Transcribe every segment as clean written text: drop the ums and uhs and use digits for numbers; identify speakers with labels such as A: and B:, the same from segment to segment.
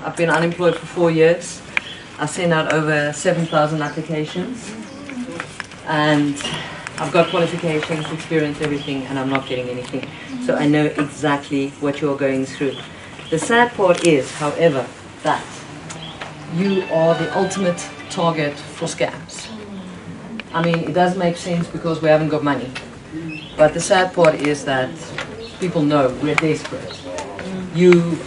A: I've been unemployed for 4 years. I sent out over 7,000 applications, and I've got qualifications, experience, everything, and I'm not getting anything. So I know exactly what you're going through. The sad part is, however, that you are the ultimate target for scams. I mean, it does make sense because we haven't got money. But the sad part is that people know we're desperate.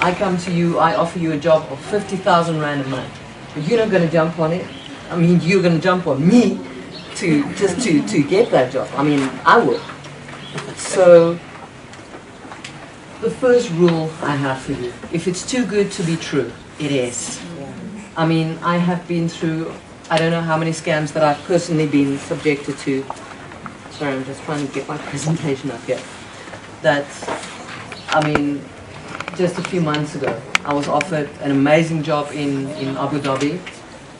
A: I come to you, I offer you a job of 50,000 Rand a month. But you're not going to jump on it. I mean, you're going to jump on me to get that job. I mean, I would. So, the first rule I have for you, if it's too good to be true, it is. I mean, I have been through, I don't know how many scams that I've personally been subjected to. Sorry, I'm just trying to get my presentation up here. That, I mean, just a few months ago, I was offered an amazing job in Abu Dhabi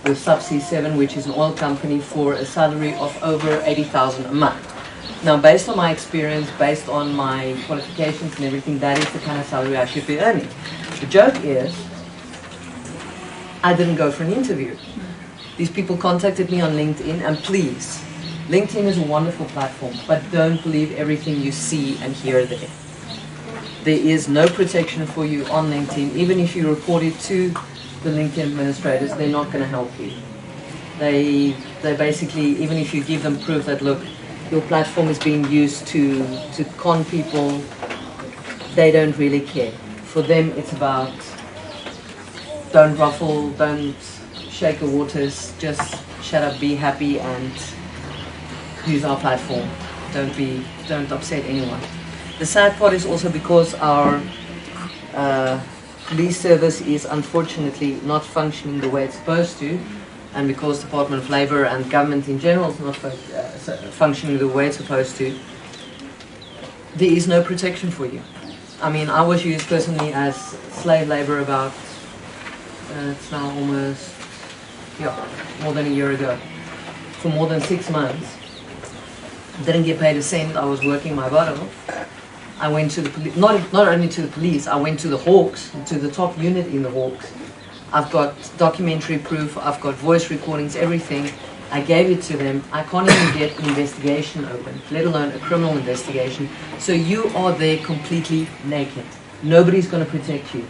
A: with Subsea 7, which is an oil company, for a salary of over 80,000 a month. Now, based on my experience, based on my qualifications and everything, that is the kind of salary I should be earning. The joke is, I didn't go for an interview. These people contacted me on LinkedIn, and please, LinkedIn is a wonderful platform, but don't believe everything you see and hear there. There is no protection for you on LinkedIn. Even if you report it to the LinkedIn administrators, they're not going to help you. They basically, even if you give them proof that, look, your platform is being used to con people, they don't really care. For them, it's about don't ruffle, don't shake the waters, just shut up, be happy, and use our platform. Don't upset anyone. The sad part is also because our police service is unfortunately not functioning the way it's supposed to, and because Department of Labour and government in general is not functioning the way it's supposed to, there is no protection for you. I mean, I was used personally as slave labour about, it's now almost, more than a year ago. For more than 6 months. Didn't get paid a cent. I was working my butt off. I went to the police, not only to the police, I went to the Hawks, to the top unit in the Hawks. I've got documentary proof, I've got voice recordings, everything. I gave it to them. I can't even get an investigation open, let alone a criminal investigation. So you are there completely naked. Nobody's going to protect you.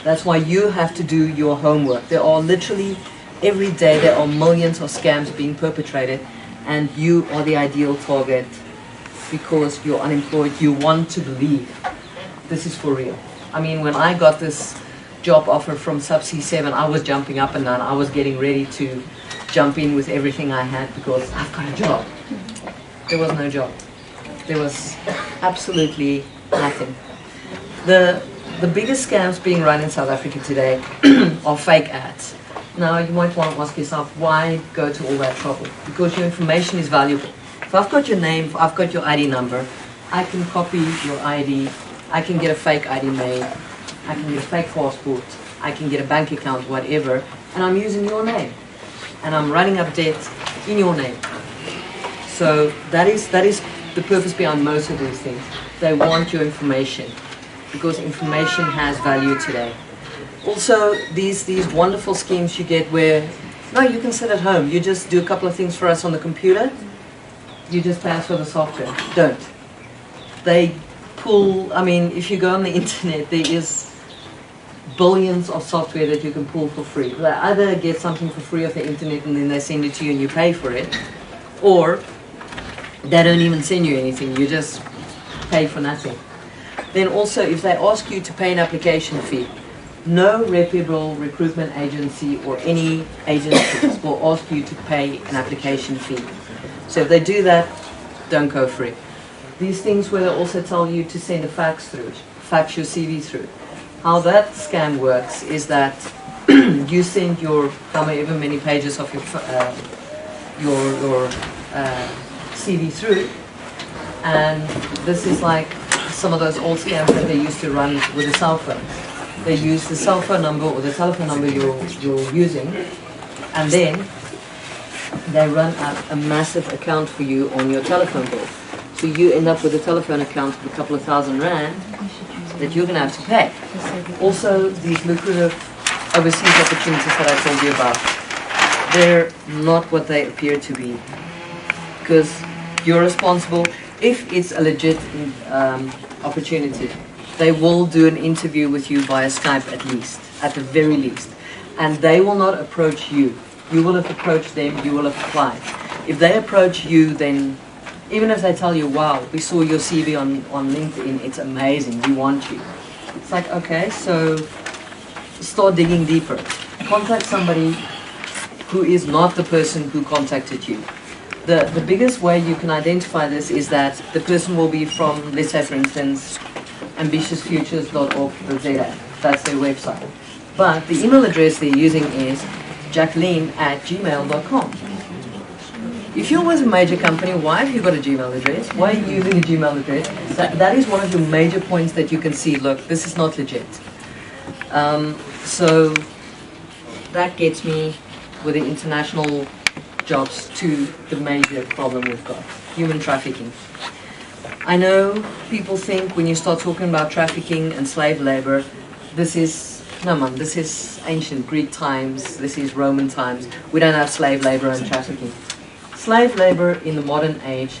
A: That's why you have to do your homework. There are literally, every day there are millions of scams being perpetrated, and you are the ideal target because you're unemployed. You want to believe this is for real. I mean, when I got this job offer from Subsea 7, I was jumping up and down. I was getting ready to jump in with everything I had because I've got a job. There was no job. There was absolutely nothing. The biggest scams being run in South Africa today are fake ads. Now, you might want to ask yourself, why go to all that trouble? Because your information is valuable. If I've got your name, if I've got your ID number, I can copy your ID, I can get a fake ID made, I can get a fake passport, I can get a bank account, whatever, and I'm using your name. And I'm running up debt in your name. So that is the purpose behind most of these things. They want your information, because information has value today. Also, these wonderful schemes you get where, no, you can sit at home, you just do a couple of things for us on the computer, you just transfer the software. Don't. They pull, I mean, if you go on the internet, there is billions of software that you can pull for free. They either get something for free off the internet and then they send it to you and you pay for it, or they don't even send you anything, you just pay for nothing. Then also, if they ask you to pay an application fee, no reputable recruitment agency or any agencies will ask you to pay an application fee. So if they do that, don't go for it. These things where they also tell you to send a fax through, fax your CV through. How that scam works is that you send your however many pages of your CV through, and this is like some of those old scams that they used to run with the cell phone. They use the cell phone number or the telephone number you're using, and then they run up a massive account for you on your telephone bill. So you end up with a telephone account of a couple of thousand rand that you're going to have to pay. Also, these lucrative overseas opportunities that I told you about, they're not what they appear to be. Because you're responsible. If it's a legit opportunity, they will do an interview with you via Skype at least, at the very least. And they will not approach you. You will have approached them, you will have applied. If they approach you, then even if they tell you, wow, we saw your CV on LinkedIn, it's amazing, we want you. It's like, okay, so start digging deeper. Contact somebody who is not the person who contacted you. The biggest way you can identify this is that the person will be from, let's say for instance, ambitiousfutures.org.za. That's their website. But the email address they're using is jacqueline@gmail.com. If you're with a major company, why have you got a Gmail address? Why are you using a Gmail address? That is one of the major points that you can see, look, this is not legit. So that gets me with the international jobs to the major problem we've got, human trafficking. I know people think when you start talking about trafficking and slave labor, this is ancient Greek times, this is Roman times. We don't have slave labor and trafficking. Slave labor in the modern age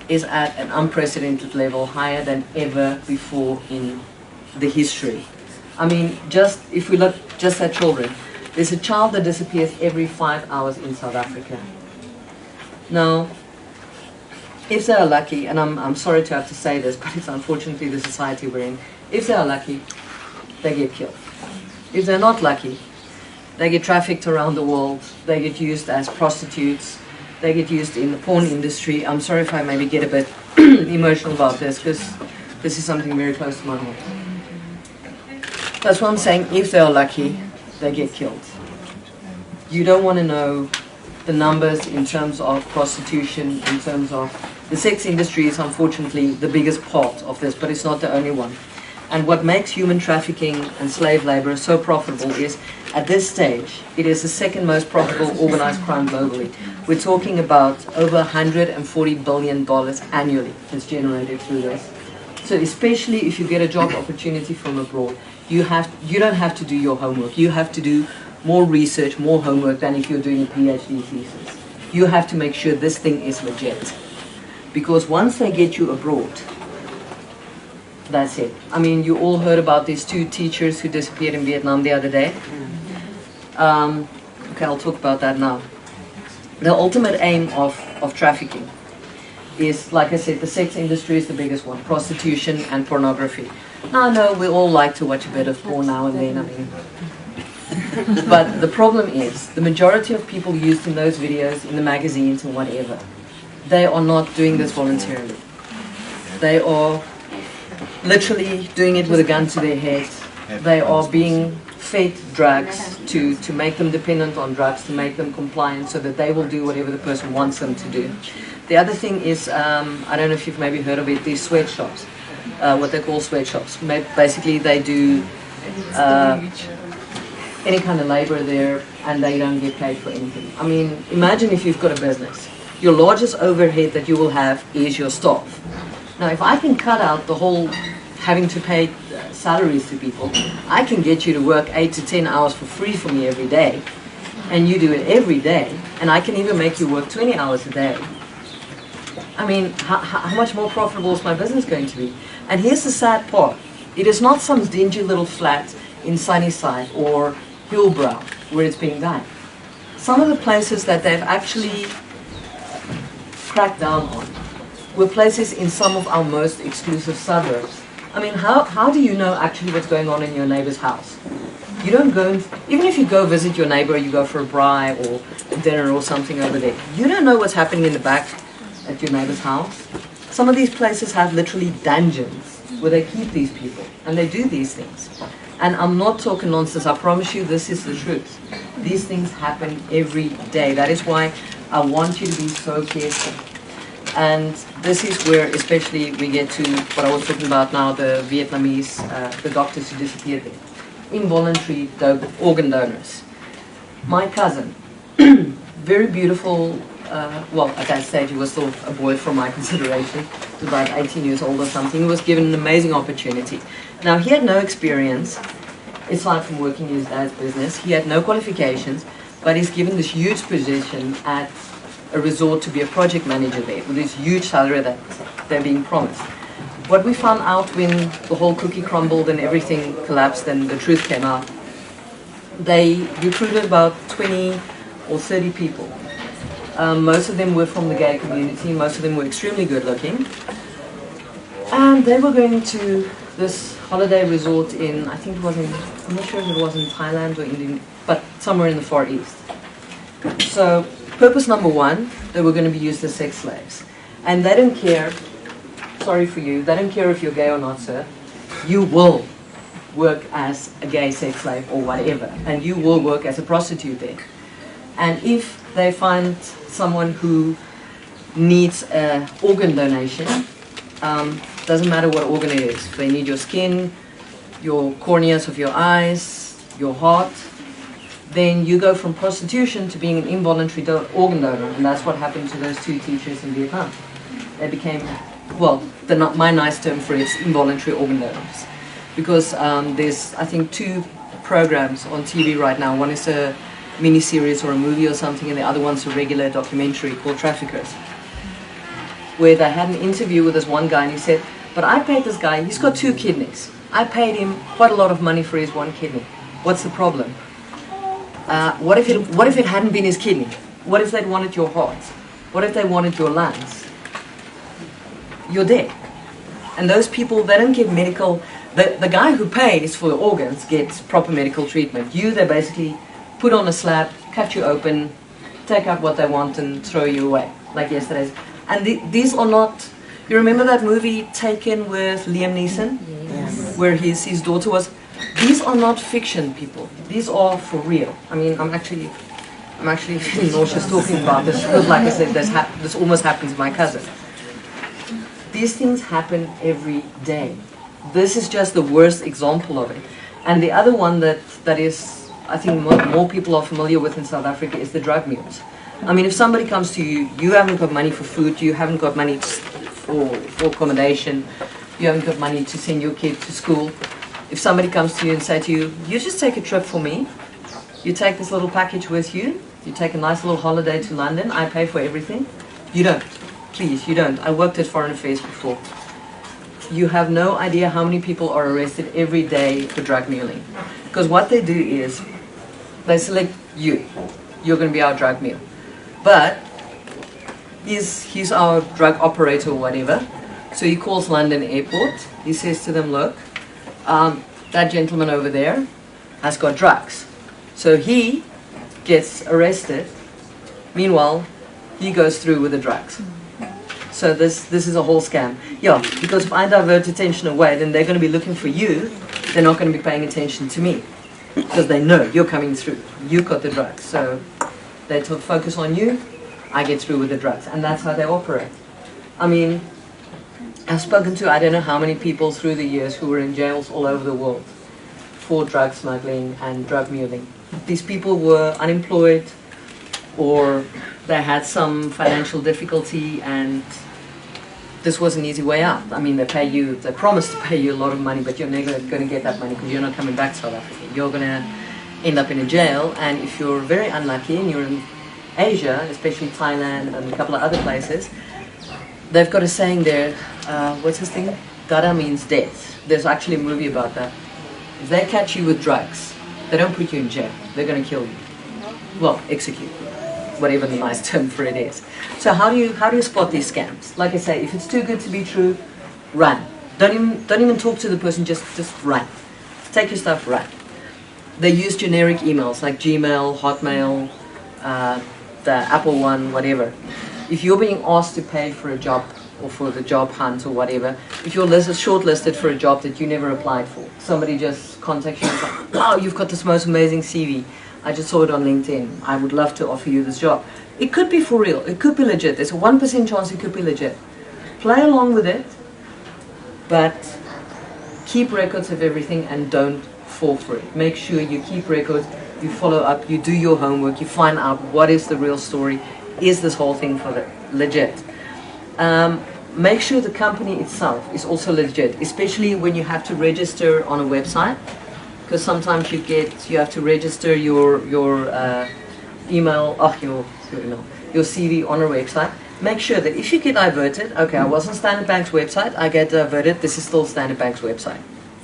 A: is at an unprecedented level, higher than ever before in the history. I mean, just if we look just at children, there's a child that disappears every 5 hours in South Africa. Now, if they are lucky, and I'm sorry to have to say this, but it's unfortunately the society we're in, if they are lucky, they get killed. If they're not lucky, they get trafficked around the world, they get used as prostitutes, they get used in the porn industry. I'm sorry if I maybe get a bit emotional about this, because this is something very close to my heart. That's what I'm saying, if they are lucky, they get killed. You don't want to know the numbers in terms of prostitution, in terms of the sex industry is unfortunately the biggest part of this, but it's not the only one. And what makes human trafficking and slave labor so profitable is, at this stage, it is the second most profitable organized crime globally. We're talking about over $140 billion annually that's generated through this. So especially if you get a job opportunity from abroad, you don't have to do your homework. You have to do more research, more homework than if you're doing a PhD thesis. You have to make sure this thing is legit. Because once they get you abroad, that's it. I mean, you all heard about these 2 teachers who disappeared in Vietnam the other day. Okay, I'll talk about that now. The ultimate aim of trafficking is, like I said, the sex industry is the biggest one, prostitution and pornography. Now, I know we all like to watch a bit of porn now and then, I mean. But the problem is, the majority of people used in those videos, in the magazines and whatever, they are not doing this voluntarily. They are literally doing it with a gun to their head. They are being fed drugs to make them dependent on drugs, to make them compliant so that they will do whatever the person wants them to do. The other thing is, I don't know if you've maybe heard of it, these sweatshops, what they call sweatshops. Basically they do any kind of labor there and they don't get paid for anything. I mean, imagine if you've got a business. Your largest overhead that you will have is your staff. Now, if I can cut out the whole having to pay salaries to people, I can get you to work 8 to 10 hours for free for me every day, and you do it every day, and I can even make you work 20 hours a day. I mean, how much more profitable is my business going to be? And here's the sad part. It is not some dingy little flat in Sunnyside or Hillbrow where it's being done. Some of the places that they've actually cracked down on were places in some of our most exclusive suburbs. I mean, how do you know actually what's going on in your neighbor's house? You don't go, even if you go visit your neighbor, you go for a braai or dinner or something over there, you don't know what's happening in the back at your neighbor's house. Some of these places have literally dungeons where they keep these people and they do these things. And I'm not talking nonsense, I promise you this is the truth. These things happen every day. That is why I want you to be so careful. And this is where especially we get to what I was talking about now, the Vietnamese, the doctors who disappeared there. Involuntary organ donors. My cousin, very beautiful, well, at that stage he was still a boy from my consideration, he was about 18 years old or something. He was given an amazing opportunity. Now, he had no experience. aside from working in his dad's business. He had no qualifications, but he's given this huge position at a resort to be a project manager there with this huge salary that they're being promised. What we found out when the whole cookie crumbled and everything collapsed and the truth came out, they recruited about 20 or 30 people. Most of them were from the gay community, most of them were extremely good looking. And they were going to this holiday resort in, I think it was in, I'm not sure if it was in Thailand or India, but somewhere in the Far East. So, purpose number one, they were going to be used as sex slaves. And they don't care, sorry for you, they don't care if you're gay or not, sir. You will work as a gay sex slave or whatever, and you will work as a prostitute there. And if they find someone who needs an organ donation, doesn't matter what organ it is, if they need your skin, your corneas of your eyes, your heart, then you go from prostitution to being an involuntary organ donor, and that's what happened to those two teachers in Vietnam. They became, well, my nice term for it is involuntary organ donors. Because there's, I think, 2 programs on TV right now. One is a mini-series or a movie or something, and the other one's a regular documentary called Traffickers, where they had an interview with this one guy, and he said, but I paid this guy, he's got 2 kidneys. I paid him quite a lot of money for his 1 kidney. What's the problem? What if it hadn't been his kidney? What if they'd wanted your heart? What if they wanted your lungs? You're dead. And those people, they don't get medical, the guy who pays for the organs gets proper medical treatment. You, they basically put on a slab, cut you open, take out what they want and throw you away, like yesterday's. And these are not, you remember that movie Taken with Liam Neeson? Yes. Where his daughter was, these are not fiction, people. These are for real. I mean, I'm actually feeling nauseous talking about this because, like I said, this almost happened to my cousin. These things happen every day. This is just the worst example of it. And the other one that is, I think more people are familiar with in South Africa is the drug mules. I mean, if somebody comes to you, you haven't got money for food, you haven't got money for accommodation, you haven't got money to send your kid to school. If somebody comes to you and say to you, you just take a trip for me, you take this little package with you, you take a nice little holiday to London, I pay for everything. You don't. Please, you don't. I worked at Foreign Affairs before. You have no idea how many people are arrested every day for drug muling. Because what they do is, they select you. You're going to be our drug mule. But he's our drug operator or whatever. So he calls London Airport. He says to them, look, that gentleman over there has got drugs. So he gets arrested. Meanwhile, he goes through with the drugs. So this is a whole scam. Yeah, because if I divert attention away, then they're going to be looking for you. They're not going to be paying attention to me. Because they know you're coming through. You got the drugs. So they focus on you, I get through with the drugs. And that's how they operate. I mean, I've spoken to I don't know how many people through the years who were in jails all over the world for drug smuggling and drug muling. These people were unemployed or they had some financial difficulty and this was an easy way out. I mean, they promise to pay you a lot of money, but you're never going to get that money because you're not coming back to South Africa. You're going to end up in a jail, and if you're very unlucky and you're in Asia, especially Thailand and a couple of other places, they've got a saying there, what's this thing? Dada means death. There's actually a movie about that. If they catch you with drugs, they don't put you in jail. They're going to kill you. Well, execute you. Whatever the nice term for it is. So how do you spot these scams? Like I say, if it's too good to be true, run. Don't even talk to the person, just run. Take your stuff, run. They use generic emails like Gmail, Hotmail, the Apple one, whatever. If you're being asked to pay for a job or for the job hunt or whatever, if you're shortlisted for a job that you never applied for, somebody just contacts you and says, wow, you've got this most amazing CV. I just saw it on LinkedIn. I would love to offer you this job. It could be for real. It could be legit. There's a 1% chance it could be legit. Play along with it, but keep records of everything and don't fall for it. Make sure you keep records, you follow up, you do your homework, you find out what is the real story. Is this whole thing legit? Make sure the company itself is also legit, especially when you have to register on a website. because sometimes you have to register your email, your CV on a website. Make sure that if you get diverted, okay, I was on Standard Bank's website, I get diverted, this is still Standard Bank's website.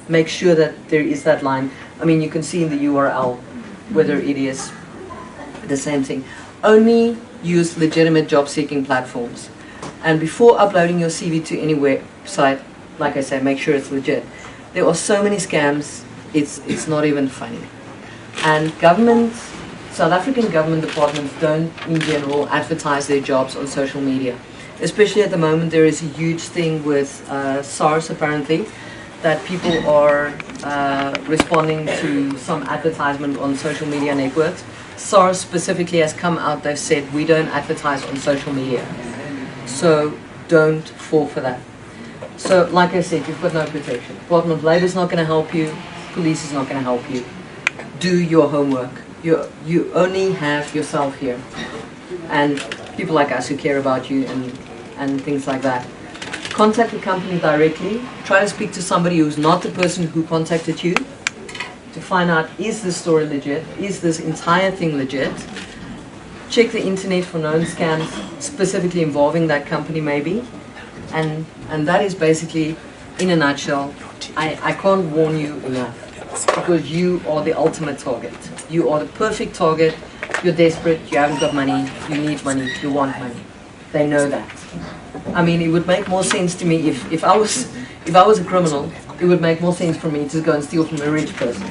A: Make sure that there is that line. I mean, you can see in the URL whether it is the same thing. Only use legitimate job-seeking platforms. And before uploading your CV to any website, like I said, make sure it's legit. There are so many scams, it's not even funny. And South African government departments don't, in general, advertise their jobs on social media. Especially at the moment, there is a huge thing with SARS, apparently, that people are responding to some advertisement on social media networks. SARS specifically has come out, they've said, we don't advertise on social media. So don't fall for that. So, like I said, you've got no protection. Department of Labour is not going to help you. Police is not going to help you. Do your homework. You only have yourself here. And people like us who care about you and things like that. Contact the company directly. Try to speak to somebody who's not the person who contacted you to find out, is this story legit? Is this entire thing legit? Check the internet for known scams, specifically involving that company maybe. And that is basically, in a nutshell, I can't warn you enough, because you are the ultimate target. You are the perfect target. You're desperate, you haven't got money, you need money, you want money. They know that. I mean, it would make more sense to me if I was a criminal, it would make more sense for me to go and steal from a rich person.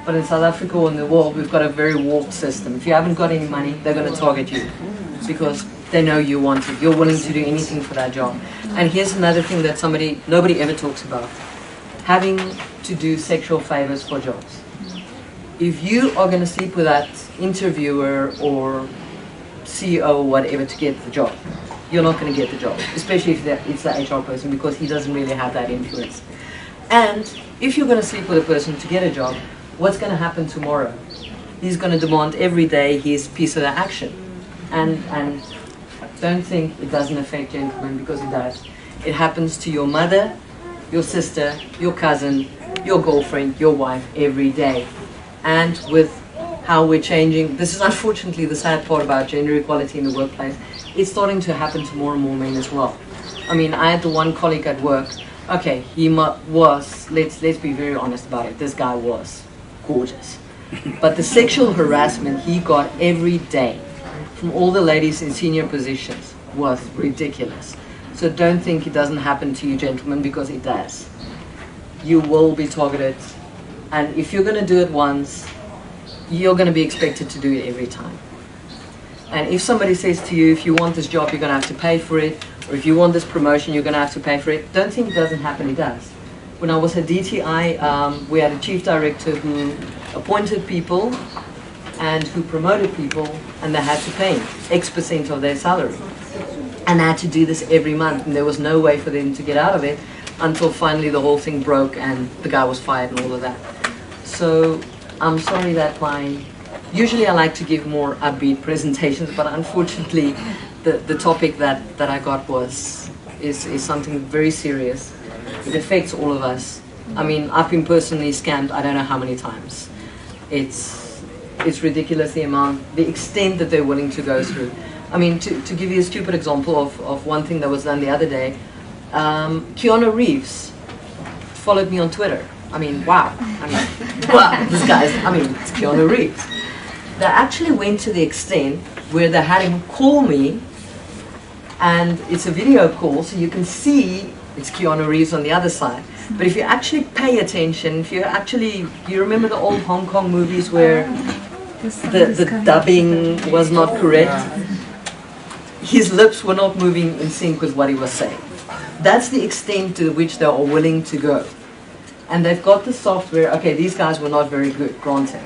A: But in South Africa or in the world, we've got a very warped system. If you haven't got any money, they're going to target you because they know you want it. You're willing to do anything for that job. And here's another thing that nobody ever talks about. Having to do sexual favors for jobs. If you are going to sleep with that interviewer or CEO or whatever to get the job, you're not going to get the job, especially if it's the HR person, because he doesn't really have that influence. And if you're going to sleep with a person to get a job, what's going to happen tomorrow? He's going to demand every day his piece of the action. And don't think it doesn't affect gentlemen, because it does. It happens to your mother, your sister, your cousin, your girlfriend, your wife every day. And with how we're changing, this is unfortunately the sad part about gender equality in the workplace, it's starting to happen to more and more men as well. I mean, I had the one colleague at work, okay, he was, let's be very honest about it, this guy was gorgeous. But the sexual harassment he got every day from all the ladies in senior positions was ridiculous. So don't think it doesn't happen to you gentlemen, because it does. You will be targeted, and if you're going to do it once, you're going to be expected to do it every time. And if somebody says to you, if you want this job, you're going to have to pay for it, or if you want this promotion, you're going to have to pay for it, don't think it doesn't happen, it does. When I was at DTI, we had a chief director who appointed people and who promoted people, and they had to pay X% of their salary. And they had to do this every month, and there was no way for them to get out of it until finally the whole thing broke and the guy was fired and all of that. So I'm sorry that usually I like to give more upbeat presentations, but unfortunately the topic that I got is something very serious. It affects all of us. I mean, I've been personally scammed I don't know how many times. It's ridiculous the extent that they're willing to go through. I mean, to give you a stupid example of one thing that was done the other day, Keanu Reeves followed me on Twitter. I mean, wow. I mean, wow, this guy's, I mean, it's Keanu Reeves. They actually went to the extent where they had him call me, and it's a video call, so you can see it's Keanu Reeves on the other side. But if you actually pay attention, you remember the old Hong Kong movies where the dubbing was not correct? His lips were not moving in sync with what he was saying. That's the extent to which they are willing to go. And they've got the software, okay, these guys were not very good, granted.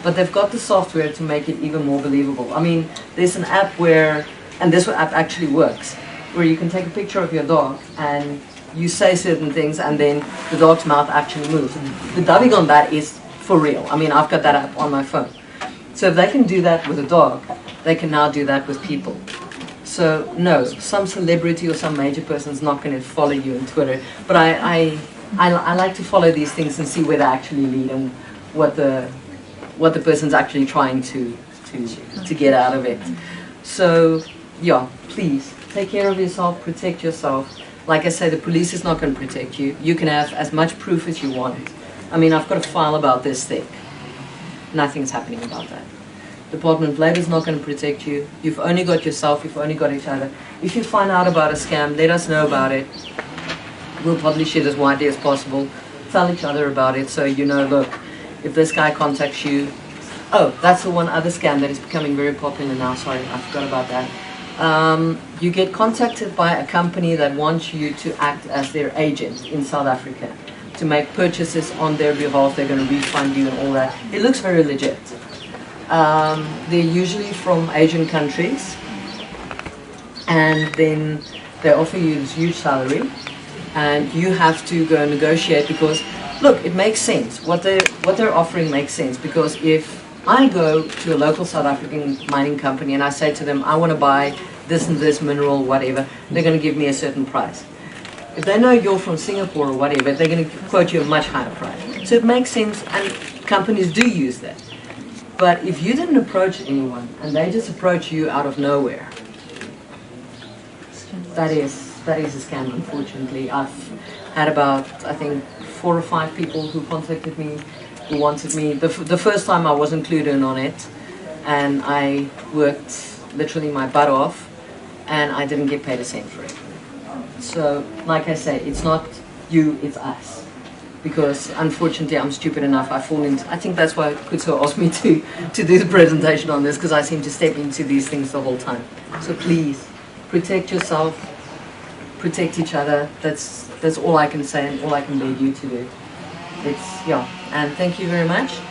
A: But they've got the software to make it even more believable. I mean, there's an app where, and this app actually works, where you can take a picture of your dog and you say certain things and then the dog's mouth actually moves. And the dubbing on that is for real. I mean, I've got that app on my phone. So if they can do that with a dog, they can now do that with people. So no, some celebrity or some major person is not going to follow you on Twitter. But I like to follow these things and see where they actually lead and what the person's actually trying to get out of it. So yeah, please take care of yourself, protect yourself. Like I say, the police is not going to protect you. You can have as much proof as you want. I mean, I've got a file about this thick. Nothing's happening about that. Department of Labor is not going to protect you. You've only got yourself, you've only got each other. If you find out about a scam, let us know about it. We'll publish it as widely as possible. Tell each other about it so you know, look, if this guy contacts you, oh, that's the one other scam that is becoming very popular now, sorry, I forgot about that. You get contacted by a company that wants you to act as their agent in South Africa to make purchases on their behalf. They're going to refund you and all that. It looks very legit. They're usually from Asian countries, and then they offer you this huge salary, and you have to go negotiate because, look, it makes sense. What they're offering makes sense, because if I go to a local South African mining company and I say to them, I want to buy this and this mineral, whatever, they're going to give me a certain price. If they know you're from Singapore or whatever, they're going to quote you a much higher price. So it makes sense, and companies do use that. But if you didn't approach anyone and they just approach you out of nowhere, that is a scam, unfortunately. I've had about, I think, 4 or 5 people who contacted me, who wanted me. The first time I was included on it, and I worked literally my butt off, and I didn't get paid a cent for it. So, like I say, it's not you, it's us. Because unfortunately I'm stupid enough, I fall into, I think that's why Kutso asked me to do the presentation on this, because I seem to step into these things the whole time. So please, protect yourself, protect each other. That's all I can say and all I can beg you to do. Yeah, and thank you very much.